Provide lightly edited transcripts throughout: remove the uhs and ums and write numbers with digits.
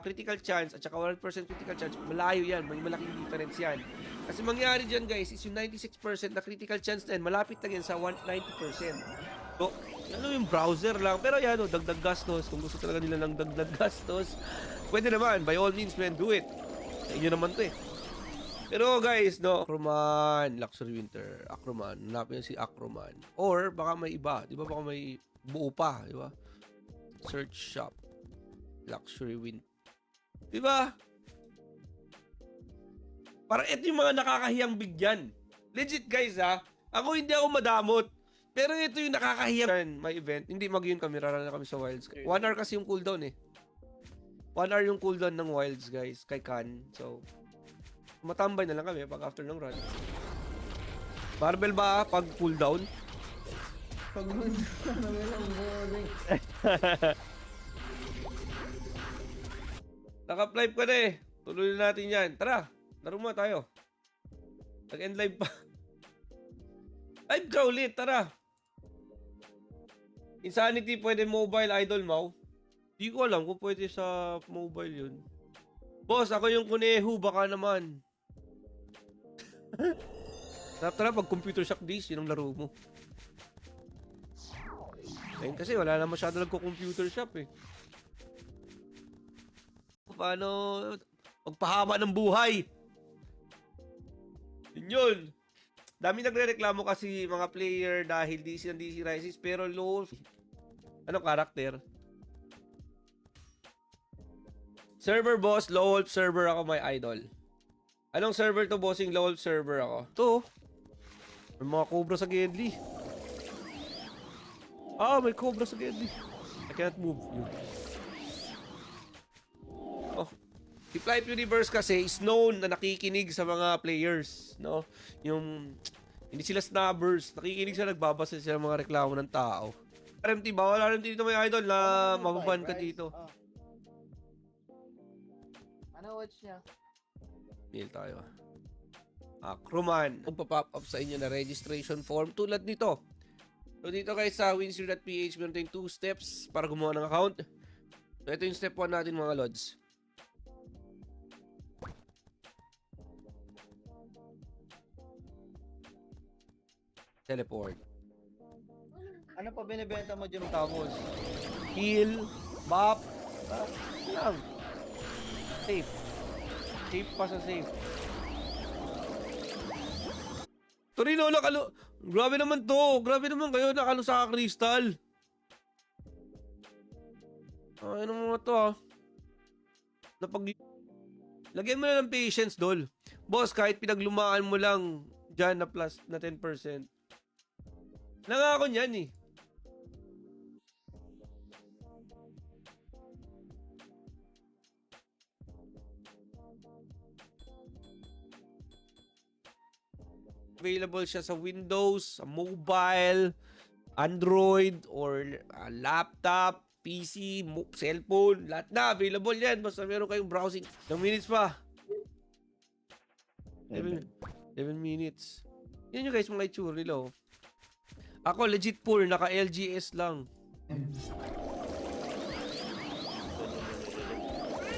critical chance at saka 100% critical chance, malayo yan. May malaking difference yan. Kasi mangyari dyan guys is yung 96% na critical chance na yan, malapit na yan sa 90%. So, ano yung browser lang. Pero yan, oh, dagdag gastos. Kung gusto talaga nila ng dagdag gastos, pwede naman. By all means, man, do it. Sa inyo naman to eh. Pero guys, no, Acroman, Luxury Winter, Acroman, hanapin si Acroman. Or baka may iba, di ba? Baka may buo pa, di ba? Search shop, Luxury Winter. Di ba? Parang ito yung mga nakakahiyang bigyan. Legit guys ha, ako hindi ako madamot. Pero ito yung nakakahiyang may event. Hindi mag-yun kami, rara na kami sa Wilds. 1 hour kasi yung cooldown eh. 1 hour yung cooldown ng Wilds guys, kay Khan. So, matambay na lang kami pag after ng run. Barbell ba pag cooldown? Pag boring. Naka-live ka na eh. Tuloy na natin yan. Tara, laro mo tayo. Nag-end live pa. Live ka ulit, tara. Insanity pwede mobile, Idol Mau. Di ko alam kung pwede sa mobile yun. Boss, ako yung kunehu, baka naman. Tara, pag computer shock days, yun ang laro mo. Ayun kasi wala na masyado nagko-computer shop eh. Paano magpahaba ng buhay? Yun. Dami nagre-reklamo kasi mga player dahil DC ng DC Rises pero low. Anong karakter? Server boss, low wolf server ako, my idol. Anong server to, bossing? Low wolf server ako. To. May mga cobra sa Gedli. Ah, may cobra sa Gedli. I cannot move. Oh. Si Flight Universe kasi is known na nakikinig sa mga players, no? Yung hindi sila snubbers, nakikinig sila, nagbabasa sila ng mga reklamo ng tao. RMT, bawal RMT dito, may idol, na mababan ka dito. Oh. Ano watch niya? Mail tayo. Acroman. Magpa-pop up sa inyo na registration form tulad nito. So dito guys sa winzero.ph meron tayong 2 steps para gumawa ng account. So ito yung step 1 natin mga lods. Teleport. Ano pa binibenta mo dyan tapos? Heal. Bop. Lang. Safe. Safe pa sa safe. Torino, nakalo. Grabe naman to. Grabe naman kayo. Nakalo sa crystal. Ay, ano mga to ah. Lagyan mo na ng patience, dol. Boss, kahit pinaglumaan mo lang dyan na plus na 10%. Nangako niyan eh. Available siya sa Windows, sa mobile, Android, or laptop, PC, cellphone, lahat na available yan. Basta meron kayong browsing. Ilang minutes pa? 11 minutes. Yan yung guys, mga itsura nila oh. Ako legit poor, naka LGS lang.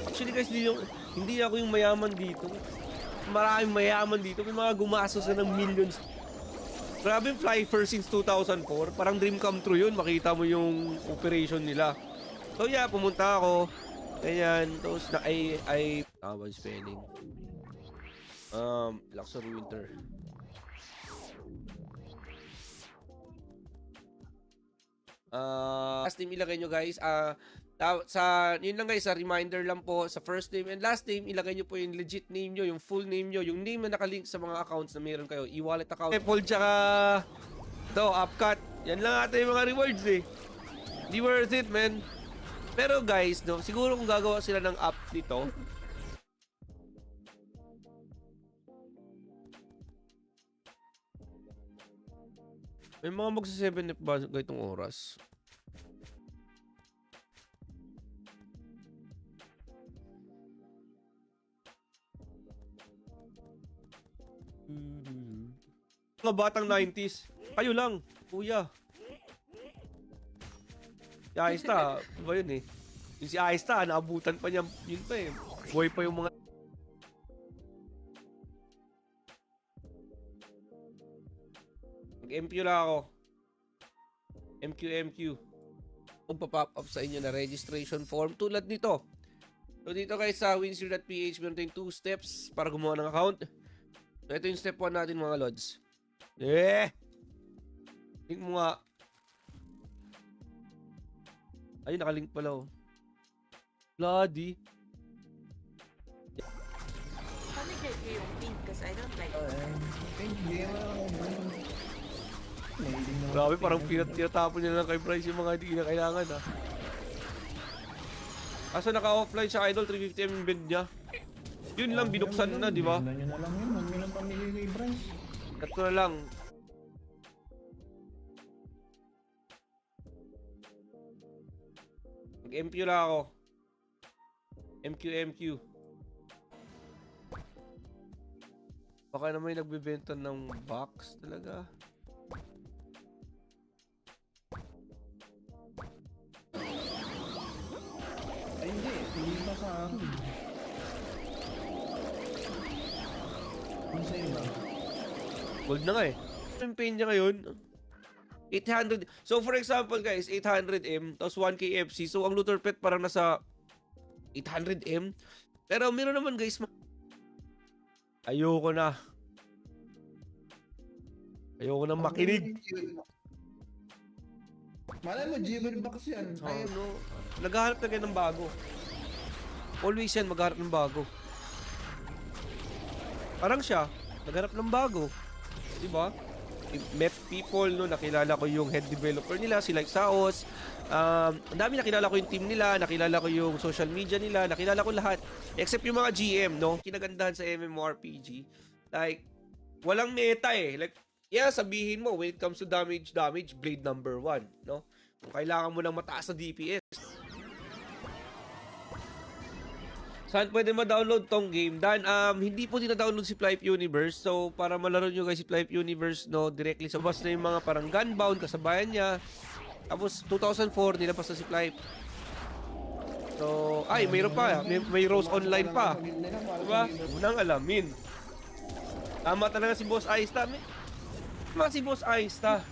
Actually guys, hindi ako yung mayaman dito. Maraming mayaman dito. May mga gumastos na ng millions. Grabe yung Fly First since 2004. Parang dream come true yun. Makita mo yung operation nila. So yeah, pumunta ako. Ganyan. Tapos na tama yung spelling. Luxury Winter. Last name ilagay nyo guys. Yun lang guys, reminder lang po, sa first name and last name, ilagay nyo po yung legit name nyo, yung full name nyo, yung name na nakalink sa mga accounts na meron kayo, e-wallet account. Apple tsaka ito, Upcut. Yan lang ata yung mga rewards eh. Di worth it, man. Pero guys, no, siguro kung gagawa sila ng app nito, may mga magsa 7F ba itong oras? Mga batang 90s. Kayo lang, kuya. Ayos na. Ba yun eh. Yung si Aista, naabutan pa niya, yun pa eh. Buhay pa yung mga... Mag-MQ lang ako. MQ. Magpa-pop up sa inyo na registration form tulad nito. So dito guys sa winzero.ph, meron tayong 2 steps para gumawa ng account. So ito yung step 1 natin mga lods. Link mo nga. Ayun, nakalink pala oh. Bloody. Paano get ko yung pink? Because I don't like it. Hindi mo. Grabe, parang tinatapon niya lang kay Bryce yung mga hindi na kailangan ah. Kaso naka-offline siya idol, 350M yung bed niya. Yun lang, binuksan na, di ba? Nyo na lang yun. Huwag nyo lang pamili kay Bryce. Cut ko na lang. Mag-MQ lang ako. MQ. Baka naman yung nagbebenta ng box talaga. Ay hindi, hindi pa sa akin. Ano sa'yo ba? Gold na nga eh. Campaign niya ngayon. 800. So for example guys, 800M tapos 1K FC. So ang looter pet parang nasa 800M. Pero meron naman guys. Ayoko na. Ayoko na makinig. Malay mo, Jibber Box yan. Ay, No. Naghahanap na kayo ng bago. Always yan, maghahanap ng bago. Parang siya, naghanap ng bago. Diba? Met people, no, nakilala ko yung head developer nila, si Like Saos. Ang dami nakilala ko yung team nila, nakilala ko yung social media nila, nakilala ko lahat. Except yung mga GM, no? Kinagandahan sa MMORPG. Like, walang meta eh. Like, yeah, sabihin mo, when it comes to damage, Blade number 1, no? Kung kailangan mo ng mataas na DPS. Saan pwede ma-download tong game? Dan, hindi po dina-download si Flight Universe. So, para malaro nyo guys si Flight Universe, no, directly sa bus na yung mga parang Gunbound, kasabayan niya. Tapos, 2004, nilabas na si Flight. So, ay, mayroon pa. May Rose Online pa. Diba? Unang alamin. Tama talaga si Boss Aista. Tama si Boss Aista.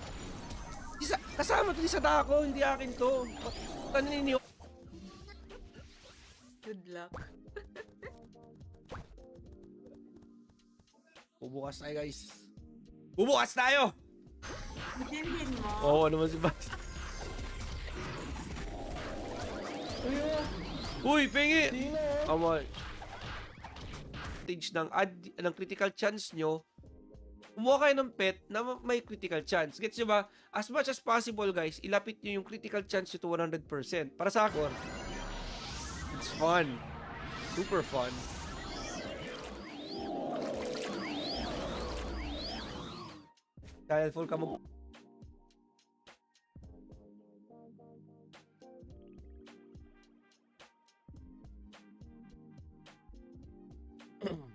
Kasama to sa dako, hindi akin to. Kanino? Good luck. Bubukas tayo guys. Bubukas tayo! Bitin mo. Oo, naman si Bas. Uy, pengi! Sino? Amo. Stage ng critical chance nyo, kumuha kayo ng pet na may critical chance. Gets nyo ba? As much as possible, guys, ilapit nyo yung critical chance nyo to 100%. Para sa akin, it's fun. Super fun. Dahil full ka mo.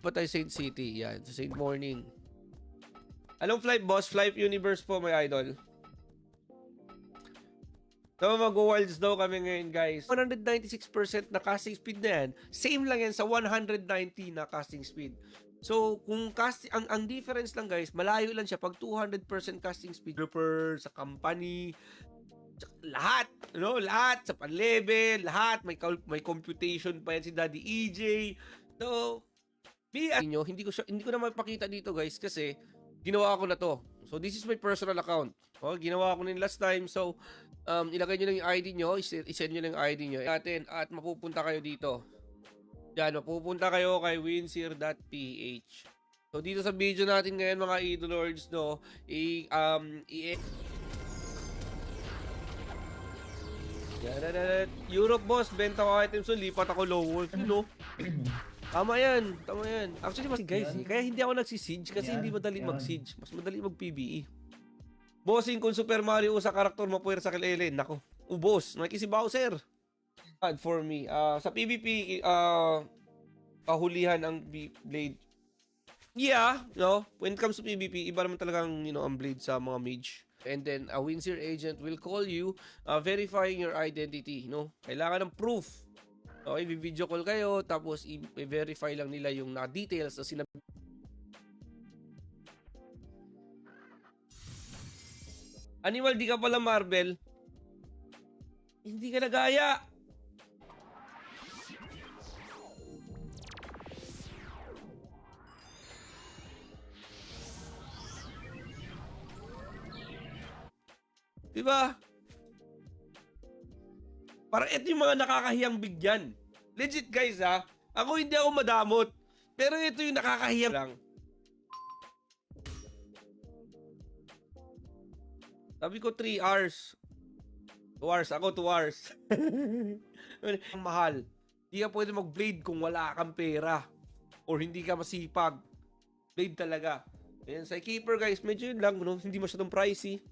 Patay Saint City. Yan. Sa Saint Morning. Anong flight, boss? Flight Universe po, my idol. So, mag-wilds daw kami ngayon, guys. 196% na casting speed na yan. Same lang yan sa 190 na casting speed. So, kung ang difference lang, guys, malayo lang siya pag 200% casting speed. Developer, sa company, lahat, no? Lahat, sa pan-level, lahat. May computation pa yan si Daddy EJ. So, hindi ko na mapakita dito, guys, kasi ginawa ko na to. So, this is my personal account. Ginawa ko na last time. So, ilagay nyo lang yung ID nyo, isend nyo lang yung ID nyo at mapupunta kayo dito. Yan, mapupunta kayo kay winzero.ph. So, dito sa video natin ngayon, mga idolords, no, Europe, boss, benta ko items, so lipat ako low wolf, you know. Tama yan. Actually, guys, kaya hindi ako nagsisiege kasi hindi madali mag-siege. Mas madali mag-PvE. Bossing, kung Super Mario sa karakter mo puwer sa kilele, nako, ubos. Nakikisi Bowser. Bad for me. Sa PvP, kahulihan ang Blade. Yeah, no? When it comes to PvP, iba naman talagang, ang Blade sa mga mage. And then a Windsor agent will call you verifying your identity, no? Kailangan ng proof. Okay, video call kayo tapos i-verify lang nila yung details na sinabi. Animal, di ka pala Marvel. Hindi ka nagaya. Diba? Parang ito yung mga nakakahiyang bigyan. Legit guys ha. Ako hindi ako madamot. Pero ito yung nakakahiyang lang. Sabi ko 3 hours. 2 hours. Ako 2 hours. Ang mahal. Hindi ka pwede mag-blade kung wala kang pera. Or hindi ka masipag. Blade talaga. Ayan, sa keeper guys, medyo yun lang. No? Hindi masyadong pricey.